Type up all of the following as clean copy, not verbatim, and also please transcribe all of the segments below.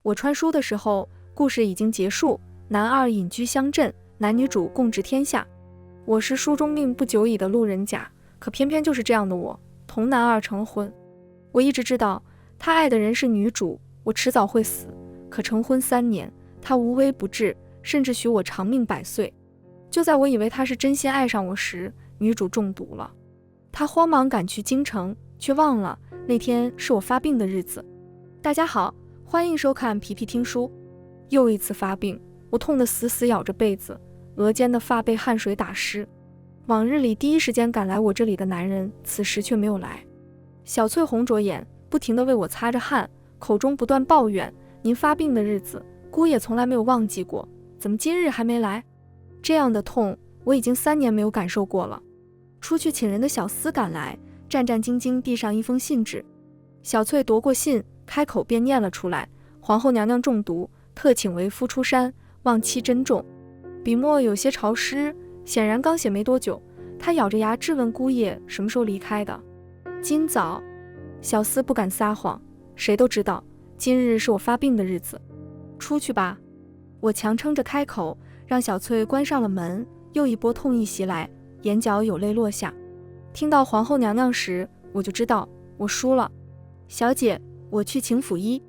我穿书的时候，故事已经结束，男二隐居乡镇，男女主共治天下。我是书中命不久矣的路人甲，可偏偏就是这样的我，同男二成婚。我一直知道他爱的人是女主，我迟早会死，可成婚3年，他无微不至，甚至许我长命100岁。就在我以为他是真心爱上我时，女主中毒了。他慌忙赶去京城，却忘了那天是我发病的日子。大家好，欢迎收看皮皮听书。又一次发病，我痛得死死咬着被子，额间的发被汗水打湿。往日里第一时间赶来我这里的男人，此时却没有来。小翠红着眼，不停地为我擦着汗，口中不断抱怨：您发病的日子，姑爷从来没有忘记过，怎么今日还没来？这样的痛，我已经3年没有感受过了。出去请人的小厮赶来，战战兢兢递上一封信纸。小翠夺过信，开口便念了出来：皇后娘娘中毒，特请为夫出山，望妻珍重。笔墨有些潮湿，显然刚写没多久。她咬着牙质问姑爷什么时候离开的。今早。小厮不敢撒谎，谁都知道今日是我发病的日子。出去吧。我强撑着开口，让小翠关上了门。又一波痛意袭来，眼角有泪落下。听到皇后娘娘时，我就知道我输了。小姐，我去请府医。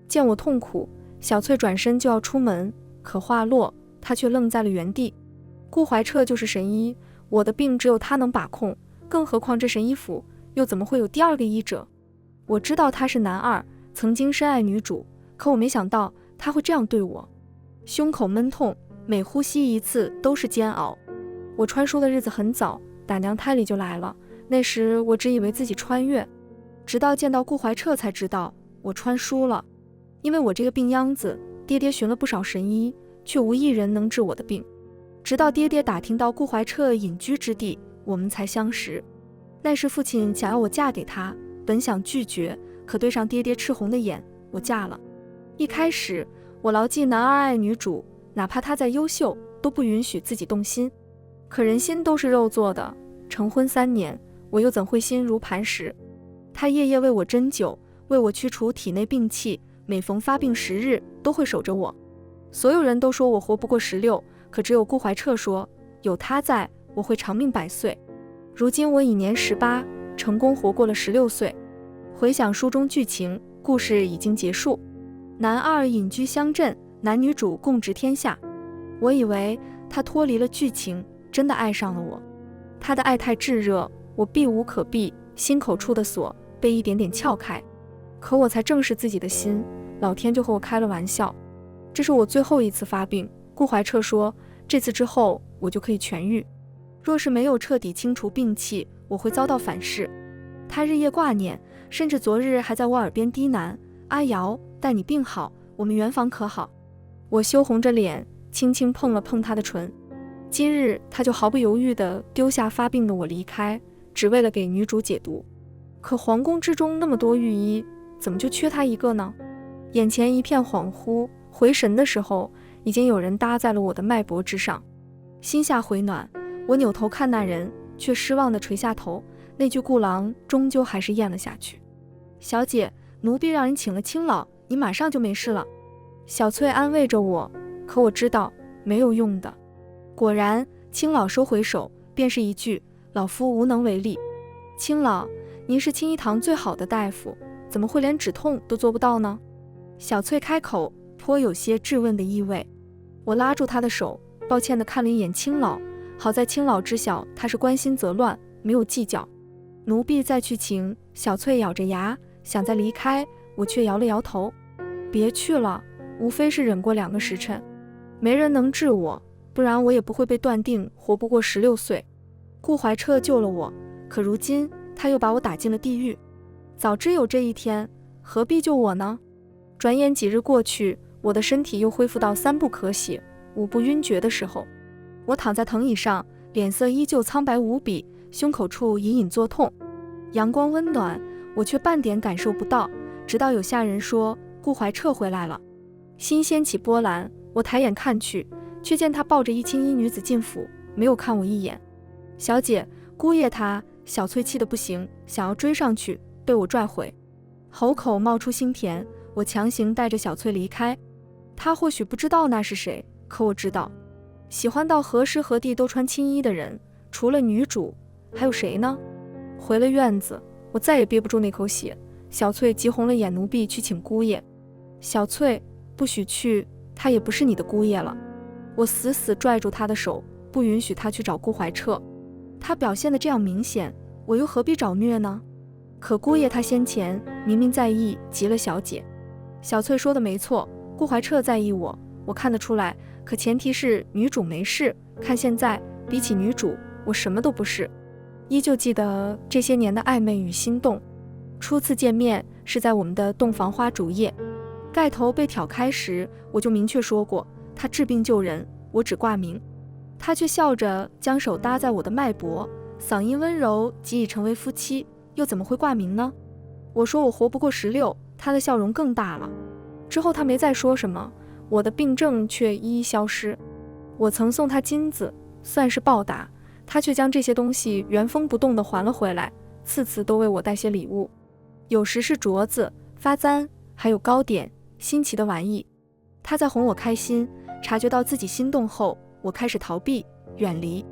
见我痛苦，小翠转身就要出门，可话落，她却愣在了原地。顾怀彻就是神医，我的病只有他能把控，更何况这神医府又怎么会有第二个医者？我知道他是男二，曾经深爱女主，可我没想到他会这样对我。胸口闷痛，每呼吸一次都是煎熬。我穿书的日子很早，打娘胎里就来了，那时我只以为自己穿越，直到见到顾怀彻才知道我穿书了。因为我这个病秧子，爹爹寻了不少神医，却无一人能治我的病。直到爹爹打听到顾怀彻隐居之地，我们才相识。那时父亲想要我嫁给他，本想拒绝，可对上爹爹赤红的眼，我嫁了。一开始我牢记男二爱女主，哪怕她再优秀，都不允许自己动心。可人心都是肉做的，成婚3年，我又怎会心如磐石？他夜夜为我针灸，为我驱除体内病气，每逢发病10日都会守着我。所有人都说我活不过16，可只有顾怀彻说，有他在，我会长命100岁。如今我已年18，成功活过了16岁。回想书中剧情，故事已经结束。男二隐居乡镇，男女主共治天下。我以为他脱离了剧情，真的爱上了我。他的爱太炙热，我避无可避，心口处的锁被一点点撬开。可我才正视自己的心，老天就和我开了玩笑。这是我最后一次发病，顾怀彻说，这次之后我就可以痊愈。若是没有彻底清除病气，我会遭到反噬。他日夜挂念，甚至昨日还在我耳边低喃：阿瑶，待你病好，我们圆房可好？我羞红着脸，轻轻碰了碰他的唇。今日他就毫不犹豫地丢下发病的我离开，只为了给女主解毒。可皇宫之中那么多御医，怎么就缺他一个呢？眼前一片恍惚，回神的时候，已经有人搭在了我的脉搏之上。心下回暖，我扭头看那人，却失望地垂下头。那句顾郎终究还是咽了下去。小姐，奴婢让人请了青老，你马上就没事了。小翠安慰着我，可我知道没有用的。果然，青老收回手，便是一句：老夫无能为力。青老，您是青衣堂最好的大夫，怎么会连止痛都做不到呢？小翠开口，颇有些质问的意味。我拉住她的手，抱歉地看了一眼青老，好在青老知晓他是关心则乱，没有计较。奴婢再去请。小翠咬着牙想再离开，我却摇了摇头。别去了，无非是忍过2个时辰，没人能治我，不然我也不会被断定活不过16岁。顾怀彻救了我，可如今他又把我打进了地狱。早知有这一天，何必救我呢？转眼几日过去，我的身体又恢复到3不可血、5不晕厥的时候。我躺在藤椅上，脸色依旧苍白无比，胸口处隐隐作痛。阳光温暖，我却半点感受不到，直到有下人说顾怀彻回来了。心掀起波澜，我抬眼看去，却见他抱着一青衣女子进府，没有看我一眼。小姐，姑爷他……小翠气得不行，想要追上去，被我拽回。喉口冒出腥甜，我强行带着小翠离开。她或许不知道那是谁，可我知道，喜欢到何时何地都穿青衣的人，除了女主，还有谁呢？回了院子，我再也憋不住那口血。小翠急红了眼，奴婢去请姑爷。小翠，不许去，她也不是你的姑爷了。我死死拽住她的手，不允许她去找顾怀彻。她表现得这样明显，我又何必找虐呢？可姑爷他先前明明在意极了小姐。小翠说的没错，顾怀彻在意我，我看得出来，可前提是女主没事。看现在，比起女主，我什么都不是。依旧记得这些年的暧昧与心动。初次见面是在我们的洞房花烛夜，盖头被挑开时，我就明确说过，他治病救人，我只挂名。他却笑着将手搭在我的脉搏，嗓音温柔，即已成为夫妻，又怎么会挂名呢？我说我活不过16，他的笑容更大了。之后他没再说什么，我的病症却一一消失。我曾送他金子，算是报答，他却将这些东西原封不动地还了回来，次次都为我带些礼物，有时是镯子、发簪，还有糕点、新奇的玩意。他在哄我开心，察觉到自己心动后，我开始逃避远离。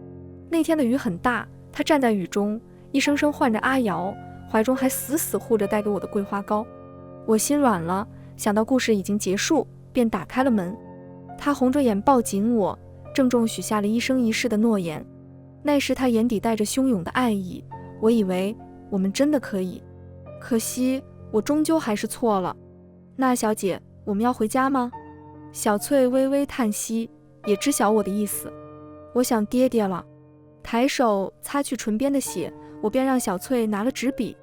那天的雨很大，他站在雨中，一声声唤着阿瑶，怀中还死死护着带给我的桂花糕。我心软了，想到故事已经结束，便打开了门。他红着眼抱紧我，郑重许下了一生一世的诺言。那时他眼底带着汹涌的爱意，我以为我们真的可以。可惜我终究还是错了。那小姐，我们要回家吗？小翠微微叹息，也知晓我的意思。我想爹爹了。抬手擦去唇边的血，我便让小翠拿了纸笔。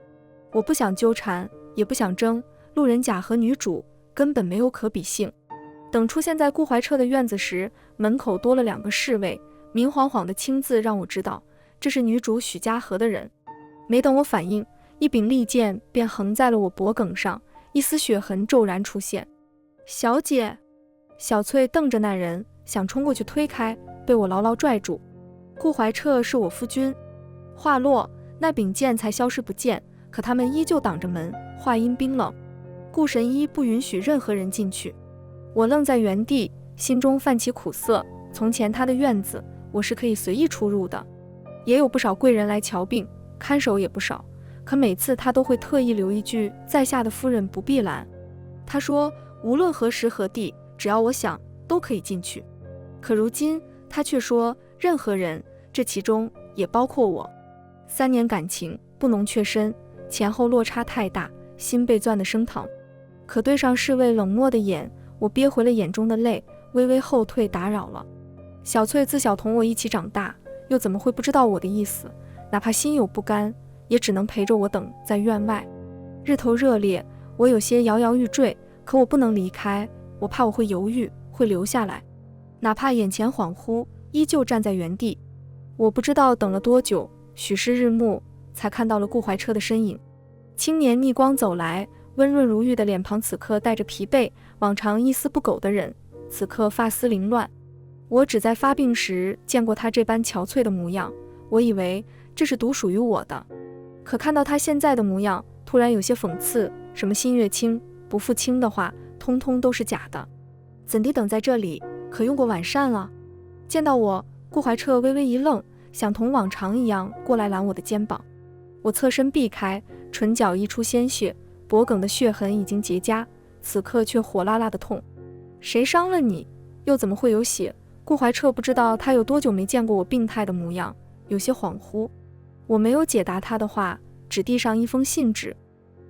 我不想纠缠，也不想争，路人甲和女主根本没有可比性。等出现在顾怀彻的院子时，门口多了2个侍卫，明晃晃的青字让我知道这是女主许家河的人。没等我反应，一柄利剑便横在了我脖颈上，一丝血痕骤然出现。小姐！小翠瞪着那人，想冲过去推开，被我牢牢拽住。顾怀彻是我夫君。话落，那柄剑才消失不见，可他们依旧挡着门，话音冰冷。顾神医不允许任何人进去。我愣在原地，心中泛起苦涩。从前他的院子，我是可以随意出入的，也有不少贵人来瞧病，看守也不少，可每次他都会特意留一句，在下的夫人不必拦。他说无论何时何地，只要我想，都可以进去。可如今他却说任何人，这其中也包括我。3年感情不能确深，前后落差太大，心被攥得生疼。可对上侍卫冷漠的眼，我憋回了眼中的泪，微微后退，打扰了。小翠自小同我一起长大，又怎么会不知道我的意思？哪怕心有不甘，也只能陪着我等在院外。日头热烈，我有些摇摇欲坠，可我不能离开，我怕我会犹豫，会留下来。哪怕眼前恍惚，依旧站在原地。我不知道等了多久，许是日暮，才看到了顾怀彻的身影。青年逆光走来，温润如玉的脸庞此刻带着疲惫，往常一丝不苟的人，此刻发丝凌乱。我只在发病时见过他这般憔悴的模样，我以为这是独属于我的。可看到他现在的模样，突然有些讽刺，什么心月清不负卿的话，通通都是假的。怎地等在这里，可用过晚膳了？见到我，顾怀彻微微一愣，想同往常一样过来揽我的肩膀。我侧身避开，唇角溢出鲜血，脖颈的血痕已经结痂，此刻却火辣辣的痛。谁伤了你？又怎么会有血？顾怀彻不知道他有多久没见过我病态的模样，有些恍惚。我没有解答他的话，只递上一封信纸。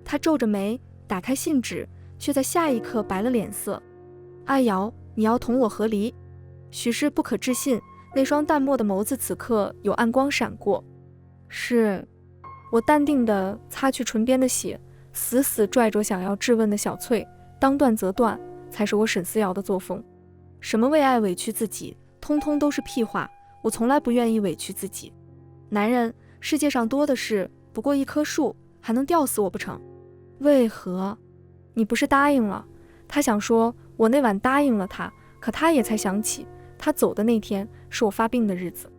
他皱着眉打开信纸，却在下一刻白了脸色。阿瑶，你要同我和离？许是不可置信，那双淡漠的眸子此刻有暗光闪过。是。我淡定地擦去唇边的血，死死拽着想要质问的小翠，当断则断，才是我沈思瑶的作风。什么为爱委屈自己，通通都是屁话，我从来不愿意委屈自己。男人世界上多的是，不过一棵树，还能吊死我不成？为何？你不是答应了？他想说我那晚答应了他，可他也才想起他走的那天是我发病的日子。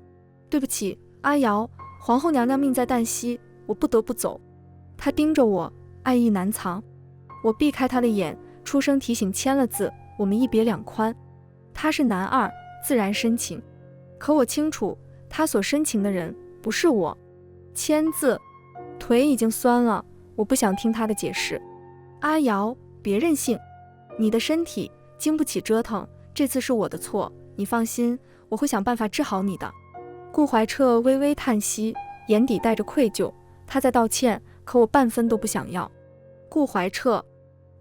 对不起，阿瑶，皇后娘娘命在旦夕，我不得不走。他盯着我，爱意难藏。我避开他的眼，出声提醒签了字，我们一别两宽。他是男二，自然深情，可我清楚他所深情的人不是我。签字，腿已经酸了，我不想听他的解释。阿瑶，别任性，你的身体经不起折腾，这次是我的错，你放心，我会想办法治好你的。顾怀彻微微叹息，眼底带着愧疚，他在道歉，可我半分都不想要。顾怀彻，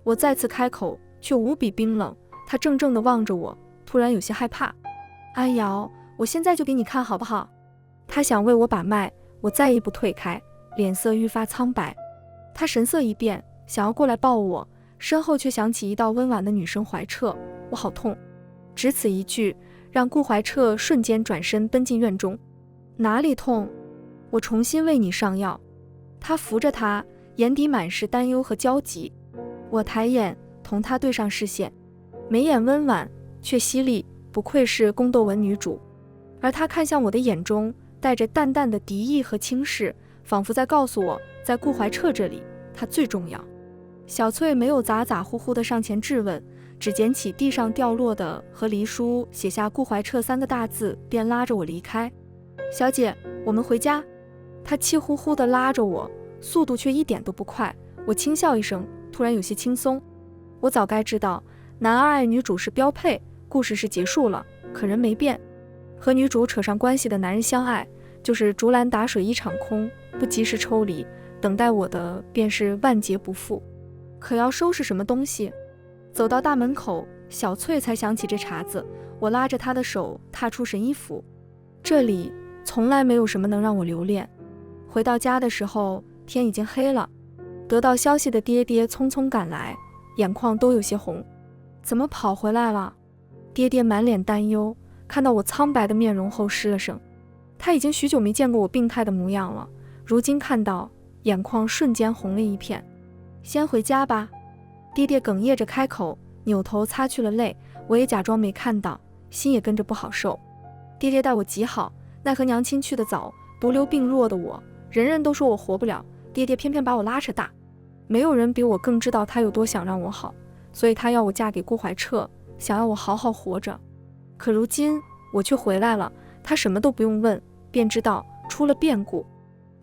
我再次开口，却无比冰冷，他怔怔地望着我，突然有些害怕。阿瑶，我现在就给你看好不好？他想为我把脉，我再一步退开，脸色愈发苍白。他神色一变，想要过来抱我，身后却响起一道温婉的女声怀彻，我好痛。只此一句，让顾怀彻瞬间转身奔进院中。哪里痛？我重新为你上药。他扶着他，眼底满是担忧和焦急。我抬眼同他对上视线，眉眼温婉却犀利，不愧是宫斗文女主。而他看向我的眼中带着淡淡的敌意和轻视，仿佛在告诉我，在顾怀彻这里他最重要。小翠没有咋呼呼地上前质问，只捡起地上掉落的和黎书写下顾怀彻3个大字，便拉着我离开。小姐，我们回家。她气呼呼地拉着我，速度却一点都不快。我轻笑一声，突然有些轻松。我早该知道，男二爱女主是标配，故事是结束了，可人没变。和女主扯上关系的男人相爱，就是竹篮打水一场空，不及时抽离，等待我的便是万劫不复。可要收拾什么东西？走到大门口，小翠才想起这茬子，我拉着她的手踏出神医府。这里从来没有什么能让我留恋。回到家的时候，天已经黑了。得到消息的爹爹匆匆赶来，眼眶都有些红。怎么跑回来了？爹爹满脸担忧，看到我苍白的面容后失了声。他已经许久没见过我病态的模样了，如今看到，眼眶瞬间红了一片。先回家吧。爹爹哽咽着开口，扭头擦去了泪，我也假装没看到，心也跟着不好受。爹爹待我极好，奈何娘亲去得早，独留病弱的我，人人都说我活不了，爹爹偏偏把我拉扯大。没有人比我更知道他有多想让我好，所以他要我嫁给顾怀彻，想要我好好活着。可如今我却回来了，他什么都不用问，便知道出了变故。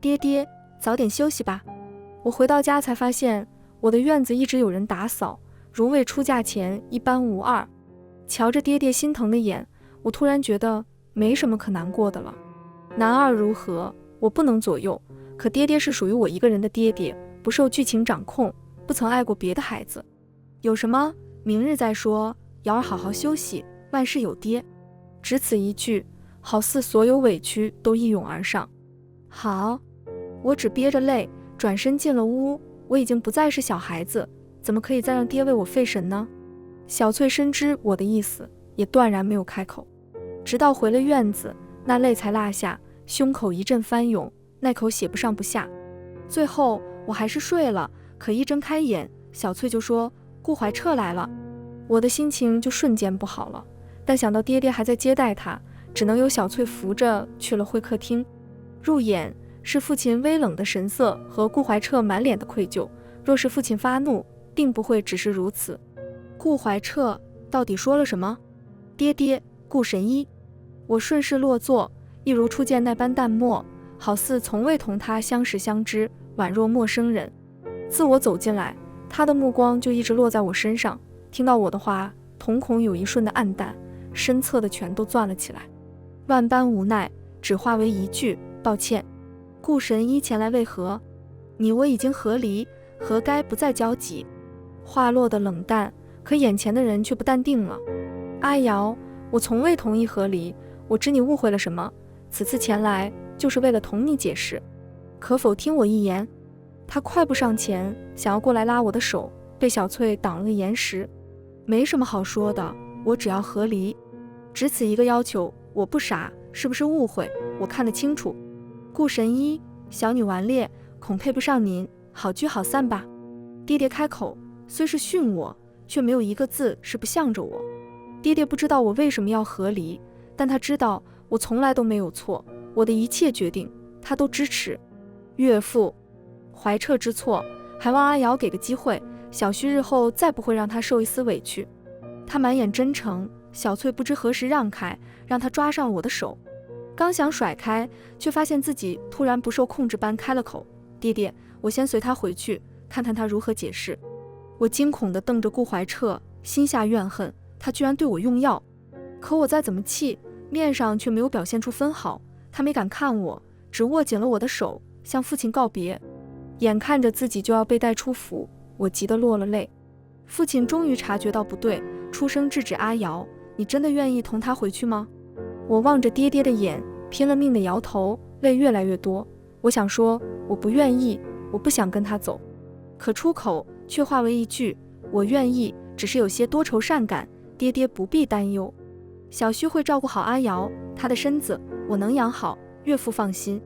爹爹，早点休息吧。我回到家才发现，我的院子一直有人打扫，如未出嫁前一般无二。瞧着爹爹心疼的眼，我突然觉得没什么可难过的了。男二如何，我不能左右，可爹爹是属于我一个人的爹爹，不受剧情掌控，不曾爱过别的孩子。有什么，明日再说，瑶儿好好休息，万事有爹。只此一句，好似所有委屈都一涌而上。好，我只憋着泪，转身进了屋。我已经不再是小孩子，怎么可以再让爹为我费神呢？小翠深知我的意思，也断然没有开口。直到回了院子，那泪才落下，胸口一阵翻涌，那口血不上不下。最后我还是睡了，可一睁开眼，小翠就说顾怀彻来了。我的心情就瞬间不好了，但想到爹爹还在接待他，只能由小翠扶着去了会客厅。入眼是父亲微冷的神色和顾怀彻满脸的愧疚，若是父亲发怒，并不会只是如此。顾怀彻到底说了什么？爹爹，顾神医。我顺势落座，一如初见那般淡漠，好似从未同他相识相知，宛若陌生人。自我走进来，他的目光就一直落在我身上，听到我的话，瞳孔有一瞬的暗淡，身侧的拳都攥了起来。万般无奈，只化为一句抱歉。顾神医前来为何？你我已经和离，何该不再交集？话落得冷淡，可眼前的人却不淡定了。阿瑶，我从未同意和离，我知你误会了什么，此次前来就是为了同你解释，可否听我一言？他快步上前，想要过来拉我的手，被小翠挡了个严实。没什么好说的，我只要和离，只此一个要求，我不傻，是不是误会？我看得清楚。顾神医，小女顽劣，恐配不上您，好聚好散吧。爹爹开口，虽是训我，却没有一个字是不向着我。爹爹不知道我为什么要和离，但他知道我从来都没有错，我的一切决定他都支持。岳父，怀彻之错，还望阿瑶给个机会，小旭日后再不会让他受一丝委屈。他满眼真诚，小翠不知何时让开，让他抓上了我的手。刚想甩开，却发现自己突然不受控制般开了口：爹爹，我先随他回去，看看他如何解释。我惊恐地瞪着顾怀彻，心下怨恨，他居然对我用药。可我再怎么气，面上却没有表现出分毫。他没敢看我，只握紧了我的手，向父亲告别。眼看着自己就要被带出府，我急得落了泪。父亲终于察觉到不对，出声制止阿瑶：你真的愿意同他回去吗？我望着爹爹的眼，拼了命地摇头，泪越来越多。我想说我不愿意，我不想跟他走，可出口却化为一句：我愿意，只是有些多愁善感，爹爹不必担忧。小旭会照顾好阿瑶，她的身子我能养好，岳父放心。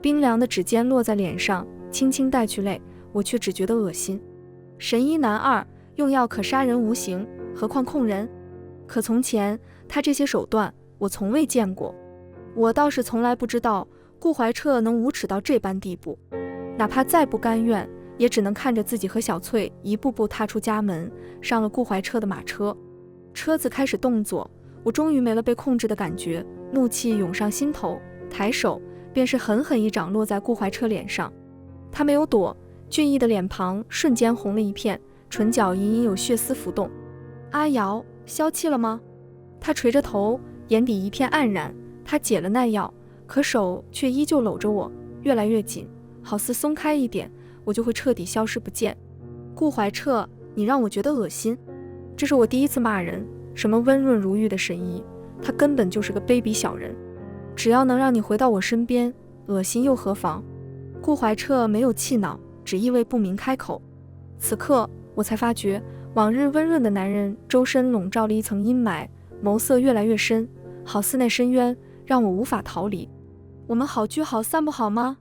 冰凉的指尖落在脸上，轻轻带去泪，我却只觉得恶心。神医男二，用药可杀人无形，何况控人？可从前他这些手段我从未见过，我倒是从来不知道顾怀彻能无耻到这般地步。哪怕再不甘愿，也只能看着自己和小翠一步步踏出家门，上了顾怀彻的马车。车子开始动作，我终于没了被控制的感觉，怒气涌上心头，抬手便是狠狠一掌落在顾怀彻脸上。他没有躲，俊逸的脸庞瞬间红了一片，唇角隐隐有血丝浮动。阿瑶，消气了吗？他垂着头，眼底一片黯然。他解了那药，可手却依旧搂着我，越来越紧，好似松开一点，我就会彻底消失不见。顾怀彻，你让我觉得恶心。这是我第一次骂人，什么温润如玉的神医，他根本就是个卑鄙小人。只要能让你回到我身边，恶心又何妨？顾怀彻没有气恼，只意味不明开口。此刻我才发觉，往日温润的男人周身笼罩了一层阴霾，眸色越来越深，好似那深渊让我无法逃离。我们好聚好散不好吗？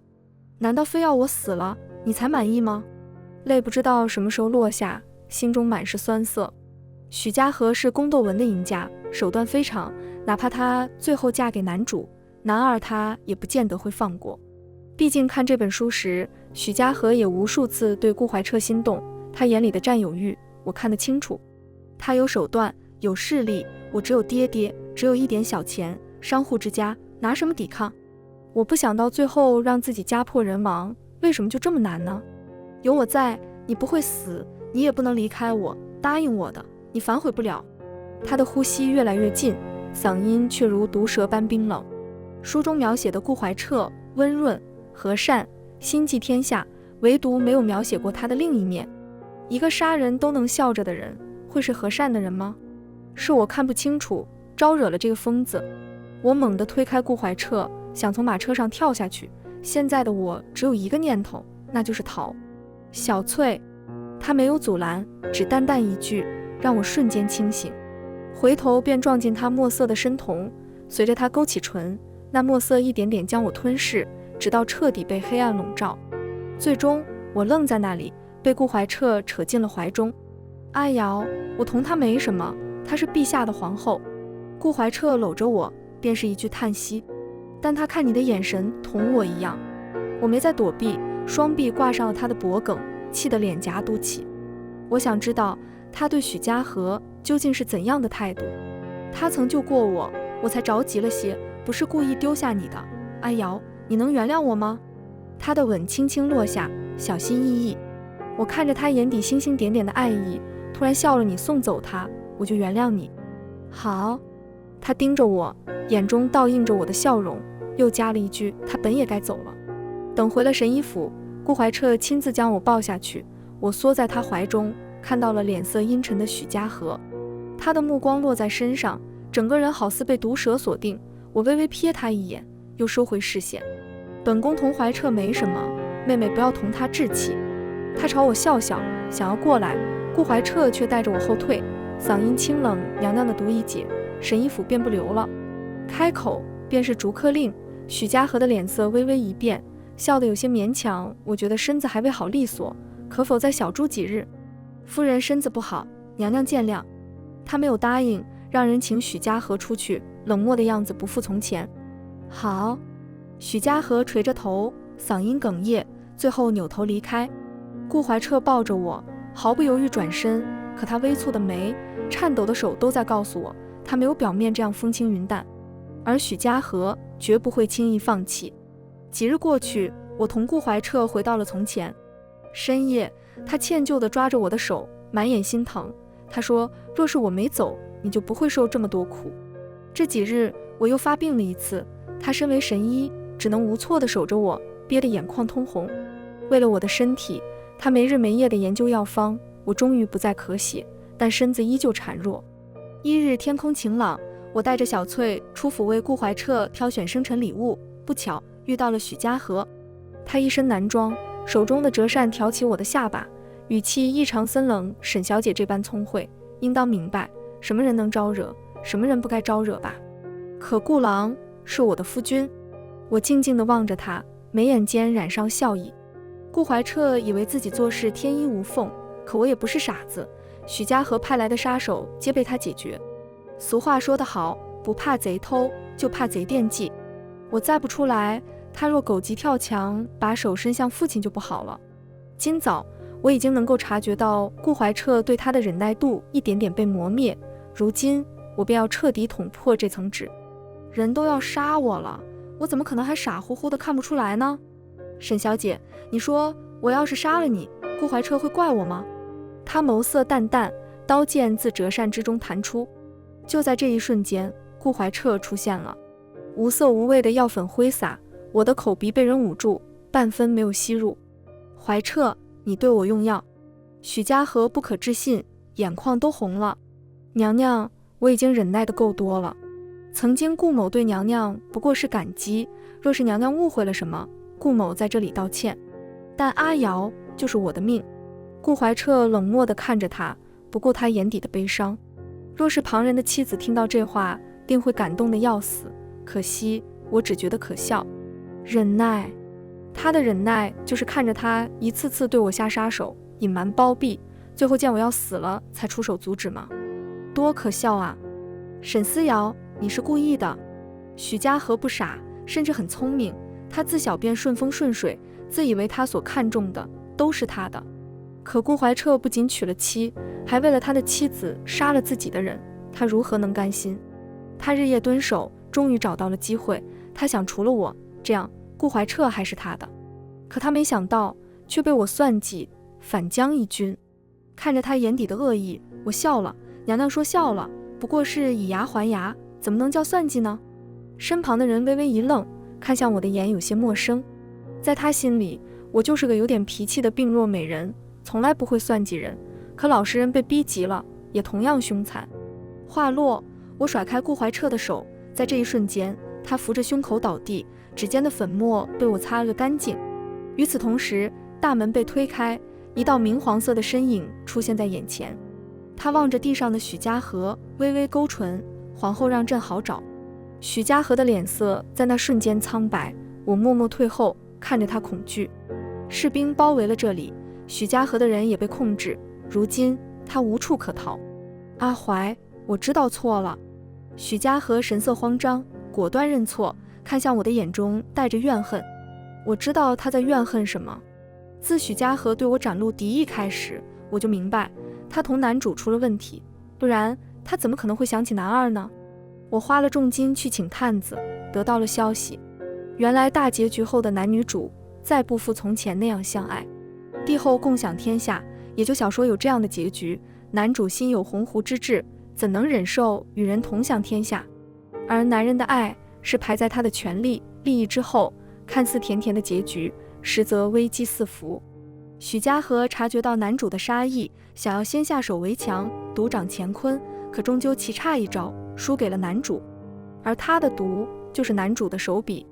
难道非要我死了你才满意吗？泪不知道什么时候落下，心中满是酸涩。许家河是宫斗文的赢家，手段非常，哪怕她最后嫁给男主，男二他也不见得会放过。毕竟看这本书时，许家河也无数次对顾怀彻心动，他眼里的占有欲我看得清楚。他有手段，有势力，我只有爹爹，只有一点小钱，商户之家，拿什么抵抗？我不想到最后让自己家破人亡，为什么就这么难呢？有我在，你不会死，你也不能离开我，答应我的，你反悔不了。他的呼吸越来越近，嗓音却如毒蛇般冰冷。书中描写的顾怀彻温润和善，心系天下，唯独没有描写过他的另一面。一个杀人都能笑着的人，会是和善的人吗？是我看不清楚，招惹了这个疯子。我猛地推开顾怀彻，想从马车上跳下去。现在的我只有一个念头，那就是逃。小翠，他没有阻拦，只淡淡一句，让我瞬间清醒。回头便撞进他墨色的深瞳，随着他勾起唇，那墨色一点点将我吞噬，直到彻底被黑暗笼罩。最终我愣在那里，被顾怀彻扯进了怀中。阿瑶，我同他没什么，她是陛下的皇后。顾怀彻搂着我，便是一句叹息。但他看你的眼神同我一样。我没再躲避，双臂挂上了他的脖颈，气得脸颊嘟起。我想知道他对许家河究竟是怎样的态度。他曾救过我，我才着急了些，不是故意丢下你的。阿瑶，你能原谅我吗？他的吻轻轻落下，小心翼翼。我看着他眼底星星点点的爱意，突然笑了，你送走他，我就原谅你。好。他盯着我，眼中倒映着我的笑容，又加了一句，他本也该走了。等回了神医府，顾怀彻亲自将我抱下去，我缩在他怀中，看到了脸色阴沉的许家河。他的目光落在身上，整个人好似被毒蛇锁定。我微微瞥他一眼，又收回视线。本宫同怀彻没什么，妹妹不要同他置气。他朝我笑笑，想要过来，顾怀彻却带着我后退，嗓音清冷，娘娘的毒一解，神医府便不留了。开口便是逐客令。许家河的脸色微微一变，笑得有些勉强。我觉得身子还未好利索，可否再小住几日？夫人身子不好，娘娘见谅。他没有答应，让人请许家河出去，冷漠的样子不复从前。好。许家河垂着头，嗓音哽咽，最后扭头离开。顾怀彻抱着我，毫不犹豫转身，可他微蹙的眉、颤抖的手都在告诉我，他没有表面这样风轻云淡，而许家河绝不会轻易放弃。几日过去，我同顾怀彻回到了从前。深夜，他歉疚地抓着我的手，满眼心疼。他说，若是我没走，你就不会受这么多苦。这几日我又发病了一次，他身为神医，只能无措地守着我，憋得眼眶通红。为了我的身体，他没日没夜地研究药方，我终于不再咳血，但身子依旧孱弱。一日天空晴朗，我带着小翠出府为顾怀彻挑选生辰礼物，不巧遇到了许家河。他一身男装，手中的折扇挑起我的下巴，语气异常森冷。沈小姐这般聪慧，应当明白什么人能招惹，什么人不该招惹吧。可顾郎是我的夫君。我静静地望着他，眉眼间染上笑意。顾怀彻以为自己做事天衣无缝，可我也不是傻子，许家河派来的杀手皆被他解决。俗话说得好，不怕贼偷，就怕贼惦记。我再不出来，他若狗急跳墙，把手伸向父亲就不好了。今早我已经能够察觉到顾怀彻对他的忍耐度一点点被磨灭，如今我便要彻底捅破这层纸。人都要杀我了，我怎么可能还傻乎乎的看不出来呢？沈小姐，你说我要是杀了你，顾怀彻会怪我吗？他眸色淡淡，刀剑自折扇之中弹出。就在这一瞬间，顾怀彻出现了，无色无味的药粉挥洒，我的口鼻被人捂住，半分没有吸入。怀彻，你对我用药？许家河不可置信，眼眶都红了。娘娘，我已经忍耐得够多了。曾经顾某对娘娘不过是感激，若是娘娘误会了什么，顾某在这里道歉。但阿瑶就是我的命。顾怀彻冷漠地看着他，不顾他眼底的悲伤。若是旁人的妻子听到这话，定会感动得要死。可惜我只觉得可笑。忍耐，他的忍耐就是看着他一次次对我下杀手，隐瞒包庇，最后见我要死了才出手阻止吗？多可笑啊！沈思瑶，你是故意的。许家河不傻，甚至很聪明，他自小便顺风顺水，自以为他所看重的都是他的。可顾怀彻不仅娶了妻，还为了他的妻子杀了自己的人，他如何能甘心？他日夜蹲守，终于找到了机会，他想除了我，这样顾怀彻还是他的。可他没想到，却被我算计，反将一军。看着他眼底的恶意，我笑了。娘娘说笑了，不过是以牙还牙，怎么能叫算计呢？身旁的人微微一愣，看向我的眼有些陌生。在他心里，我就是个有点脾气的病弱美人，从来不会算计人，可老实人被逼急了，也同样凶残。话落，我甩开顾怀彻的手，在这一瞬间，他扶着胸口倒地，指尖的粉末被我擦了个干净。与此同时，大门被推开，一道明黄色的身影出现在眼前。他望着地上的许家河，微微勾唇，皇后让朕好找。许家河的脸色在那瞬间苍白，我默默退后，看着他恐惧。士兵包围了这里，许家河的人也被控制，如今他无处可逃。阿怀，我知道错了。许家河神色慌张，果断认错，看向我的眼中带着怨恨。我知道他在怨恨什么。自许家河对我展露敌意开始，我就明白他同男主出了问题，不然他怎么可能会想起男二呢？我花了重金去请探子，得到了消息，原来大结局后的男女主再不复从前那样相爱，帝后共享天下，也就小说有这样的结局。男主心有鸿鹄之志，怎能忍受与人同享天下？而男人的爱是排在他的权利、利益之后，看似甜甜的结局，实则危机四伏。许家河察觉到男主的杀意，想要先下手为强，独掌乾坤，可终究棋差一招，输给了男主。而他的毒就是男主的手笔。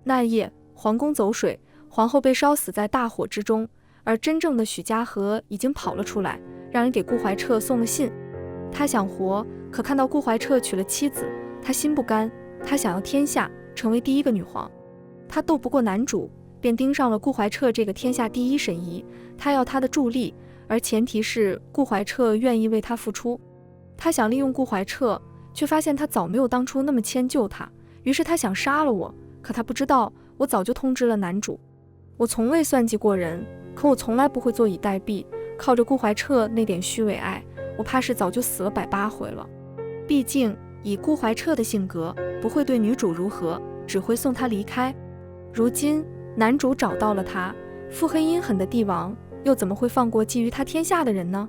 那夜皇宫走水，皇后被烧死在大火之中，而真正的许家河已经跑了出来，让人给顾怀彻送了信。他想活，可看到顾怀彻娶了妻子，他心不甘，他想要天下，成为第一个女皇。他斗不过男主，便盯上了顾怀彻这个天下第一神医，他要他的助力，而前提是顾怀彻愿意为他付出。他想利用顾怀彻，却发现他早没有当初那么迁就他，于是他想杀了我，可他不知道我早就通知了男主。我从未算计过人，可我从来不会坐以待毙，靠着顾怀彻那点虚伪爱，我怕是早就死了180回了。毕竟以顾怀彻的性格，不会对女主如何，只会送她离开。如今男主找到了她，腹黑阴狠的帝王又怎么会放过觊觎他天下的人呢？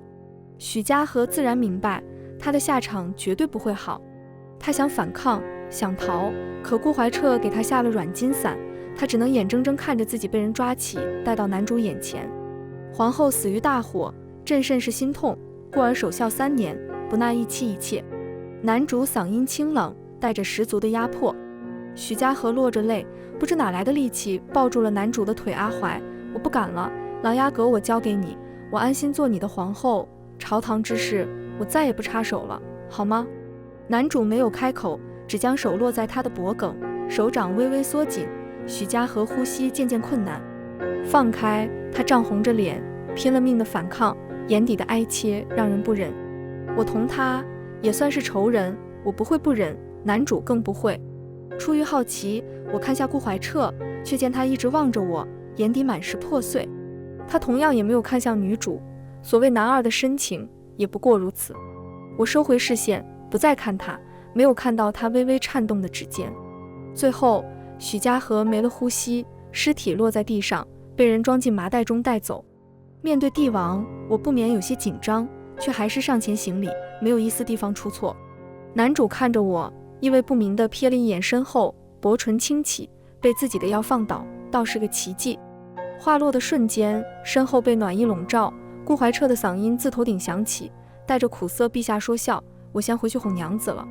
许家河自然明白他的下场绝对不会好，他想反抗，想逃，可顾怀彻给他下了软金伞，他只能眼睁睁看着自己被人抓起，带到男主眼前。皇后死于大火，朕甚是心痛，故而守孝3年，不纳一妻一妾。男主嗓音清冷，带着十足的压迫。许家河落着泪，不知哪来的力气抱住了男主的腿。阿怀，我不敢了，琅琊阁我交给你，我安心做你的皇后，朝堂之事我再也不插手了，好吗？男主没有开口，只将手落在他的脖颈，手掌微微缩紧。许家河呼吸渐渐困难，放开他，涨红着脸，拼了命的反抗，眼底的哀切让人不忍。我同他也算是仇人，我不会不忍，男主更不会。出于好奇，我看下顾怀彻，却见他一直望着我，眼底满是破碎。他同样也没有看向女主，所谓男二的深情也不过如此。我收回视线，不再看他，没有看到他微微颤动的指尖。最后许家河没了呼吸，尸体落在地上，被人装进麻袋中带走。面对帝王，我不免有些紧张，却还是上前行礼，没有一丝地方出错。男主看着我，意味不明地瞥了一眼身后，薄唇轻启，被自己的药放倒，倒是个奇迹。话落的瞬间，身后被暖意笼罩，顾怀彻的嗓音自头顶响起，带着苦涩，陛下说笑，我先回去哄娘子了。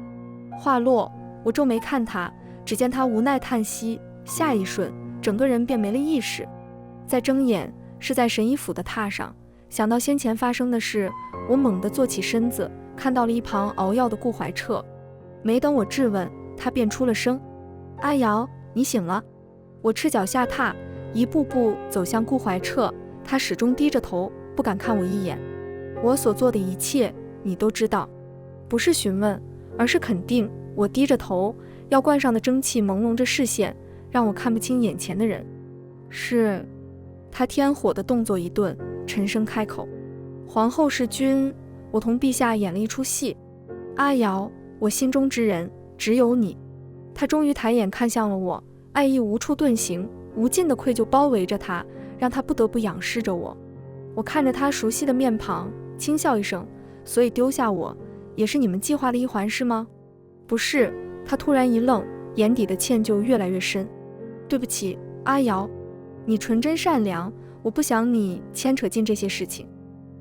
话落，我皱眉看他，只见他无奈叹息，下一瞬整个人便没了意识。再睁眼是在神医府的榻上，想到先前发生的事，我猛地坐起身子，看到了一旁熬药的顾怀彻。没等我质问，他便出了声：阿瑶，你醒了。我赤脚下榻，一步步走向顾怀彻，他始终低着头，不敢看我一眼。我所做的一切你都知道。不是询问，而是肯定。我低着头，药罐上的蒸汽朦胧着视线，让我看不清眼前的人。是。他天火的动作一顿，沉声开口：皇后是君，我同陛下演了一出戏。阿瑶，我心中之人只有你。他终于抬眼看向了我，爱意无处遁形，无尽的愧疚包围着他，让他不得不仰视着我。我看着他熟悉的面庞，轻笑一声：所以丢下我也是你们计划的一环是吗？不是。他突然一愣，眼底的歉疚越来越深。对不起，阿瑶，你纯真善良，我不想你牵扯进这些事情。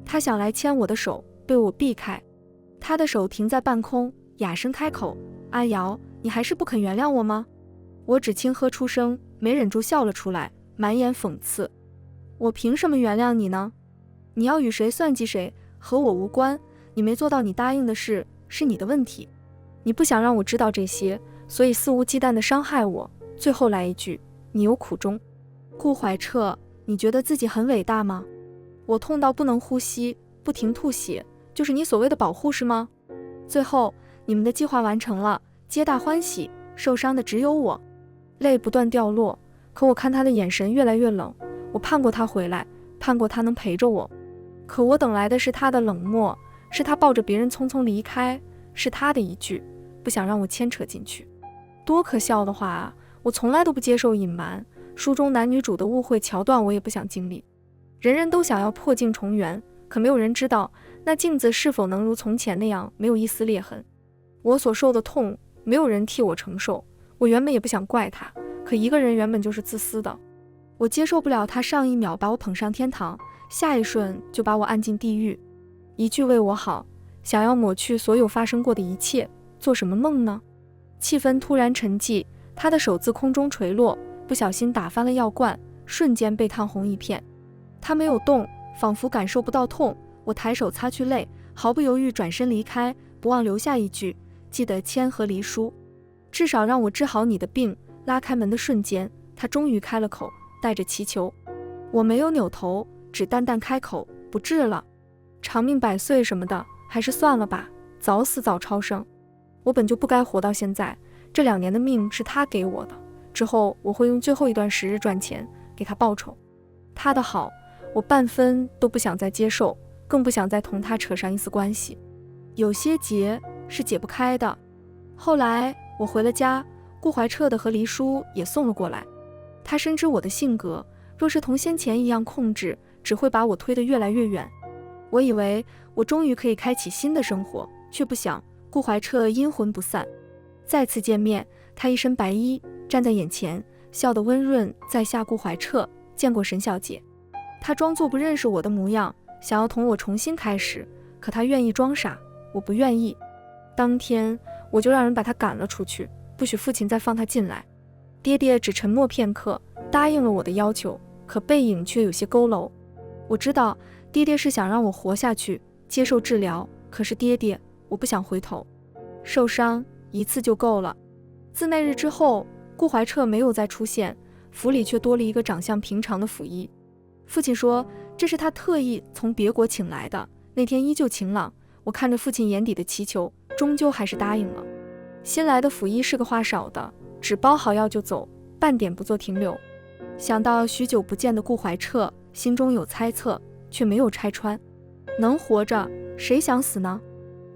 他想来牵我的手，被我避开。他的手停在半空，哑声开口：阿瑶，你还是不肯原谅我吗？我只轻呵出声，没忍住笑了出来，满眼讽刺。我凭什么原谅你呢？你要与谁算计谁，和我无关。你没做到你答应的事，是你的问题。你不想让我知道这些，所以肆无忌惮地伤害我，最后来一句：你有苦衷。顾怀彻，你觉得自己很伟大吗？我痛到不能呼吸，不停吐血，就是你所谓的保护是吗？最后你们的计划完成了，皆大欢喜，受伤的只有我。泪不断掉落，可我看他的眼神越来越冷。我盼过他回来，盼过他能陪着我，可我等来的是他的冷漠，是他抱着别人匆匆离开，是他的一句不想让我牵扯进去。多可笑的话啊！我从来都不接受隐瞒，书中男女主的误会桥段我也不想经历。人人都想要破镜重圆，可没有人知道那镜子是否能如从前那样没有一丝裂痕。我所受的痛没有人替我承受，我原本也不想怪他，可一个人原本就是自私的。我接受不了他上一秒把我捧上天堂，下一瞬就把我按进地狱。一句为我好，想要抹去所有发生过的一切，做什么梦呢？气氛突然沉寂，他的手自空中垂落，不小心打翻了药罐，瞬间被烫红一片。他没有动，仿佛感受不到痛。我抬手擦去泪，毫不犹豫转身离开，不忘留下一句：记得签和离书，至少让我治好你的病。拉开门的瞬间，他终于开了口，带着祈求。我没有扭头，只淡淡开口：不治了，长命百岁什么的，还是算了吧，早死早超生。我本就不该活到现在，这2年的命是他给我的，之后我会用最后一段时日赚钱给他报酬。他的好我半分都不想再接受，更不想再同他扯上一丝关系。有些结是解不开的。后来我回了家，顾怀彻的和离书也送了过来。他深知我的性格，若是同先前一样控制，只会把我推得越来越远。我以为我终于可以开启新的生活，却不想顾怀彻阴魂不散。再次见面，他一身白衣站在眼前，笑得温润。在下顾怀彻，见过沈小姐。他装作不认识我的模样，想要同我重新开始，可他愿意装傻，我不愿意。当天我就让人把他赶了出去，不许父亲再放他进来。爹爹只沉默片刻，答应了我的要求，可背影却有些佝偻。我知道爹爹是想让我活下去，接受治疗，可是爹爹，我不想回头。受伤一次就够了。自那日之后，顾怀彻没有再出现，府里却多了一个长相平常的府医。父亲说这是他特意从别国请来的。那天依旧晴朗，我看着父亲眼底的祈求，终究还是答应了。新来的府医是个话少的，只包好药就走，半点不做停留。想到许久不见的顾怀彻，心中有猜测，却没有拆穿。能活着，谁想死呢？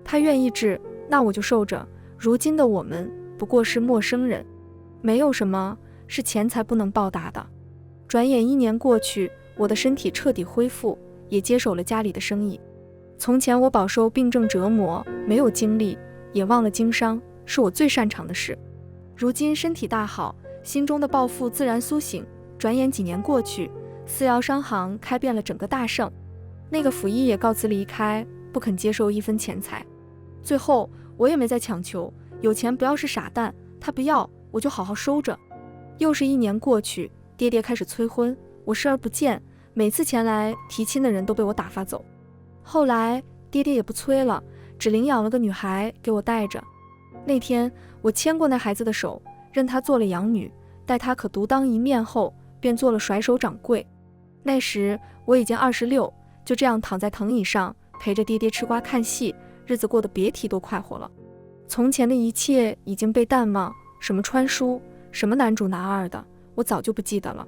他愿意治，那我就受着。如今的我们不过是陌生人，没有什么是钱财不能报答的。转眼1年过去，我的身体彻底恢复，也接手了家里的生意。从前我饱受病症折磨，没有精力，也忘了经商，是我最擅长的事。如今身体大好，心中的抱负自然苏醒。转眼几年过去，四药商行开遍了整个大盛，那个府医也告辞离开，不肯接受一分钱财。最后我也没再强求，有钱不要是傻蛋，他不要我就好好收着。又是1年过去，爹爹开始催婚，我视而不见，每次前来提亲的人都被我打发走。后来爹爹也不催了，只领养了个女孩给我带着。那天我牵过那孩子的手，认她做了养女，待她可独当一面后，便做了甩手掌柜。那时我已经26，就这样躺在藤椅上，陪着爹爹吃瓜看戏，日子过得别提多快活了。从前的一切已经被淡忘，什么穿书，什么男主男二的，我早就不记得了。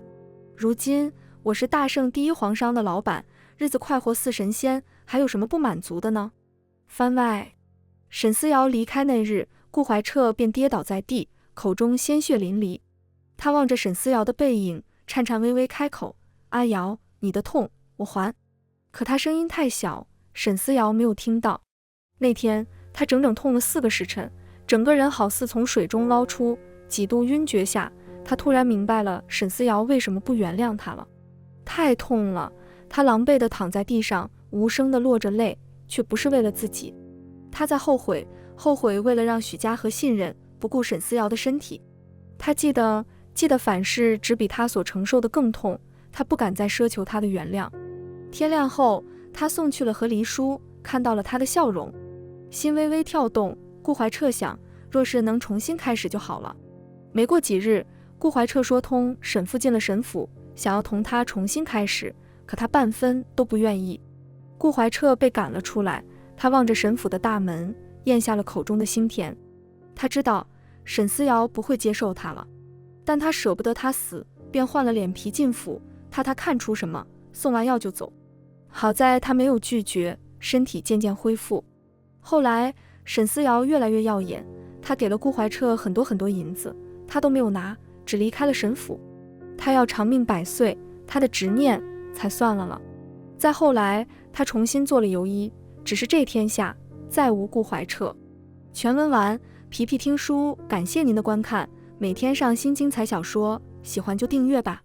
如今我是大盛第1皇商的老板，日子快活似神仙，还有什么不满足的呢？番外，沈思瑶离开那日，顾怀彻便跌倒在地，口中鲜血淋漓。他望着沈思瑶的背影，颤颤巍巍开口：“阿瑶，你的痛我还。”可他声音太小，沈思瑶没有听到。那天他整整痛了4个时辰，整个人好似从水中捞出，几度晕厥下，他突然明白了沈思瑶为什么不原谅他了。太痛了，他狼狈地躺在地上，无声地落着泪，却不是为了自己。他在后悔为了让许家和信任，不顾沈思瑶的身体。他记得反噬只比他所承受的更痛，他不敢再奢求他的原谅。天亮后，他送去了和离书，看到了他的笑容，心微微跳动。顾怀彻想，若是能重新开始就好了。没过几日，顾怀彻说通沈父进了沈府，想要同他重新开始，可他半分都不愿意。顾怀彻被赶了出来，他望着沈府的大门，咽下了口中的心甜。他知道沈思瑶不会接受他了，但他舍不得他死，便换了脸皮进府，怕他看出什么，送完药就走。好在他没有拒绝，身体渐渐恢复。后来沈思瑶越来越耀眼，他给了顾怀彻很多银子，他都没有拿，只离开了沈府。他要长命100岁，他的执念才算了。再后来他重新做了游医，只是这天下再无顾怀彻。全文完，皮皮听书感谢您的观看，每天上新精彩小说，喜欢就订阅吧。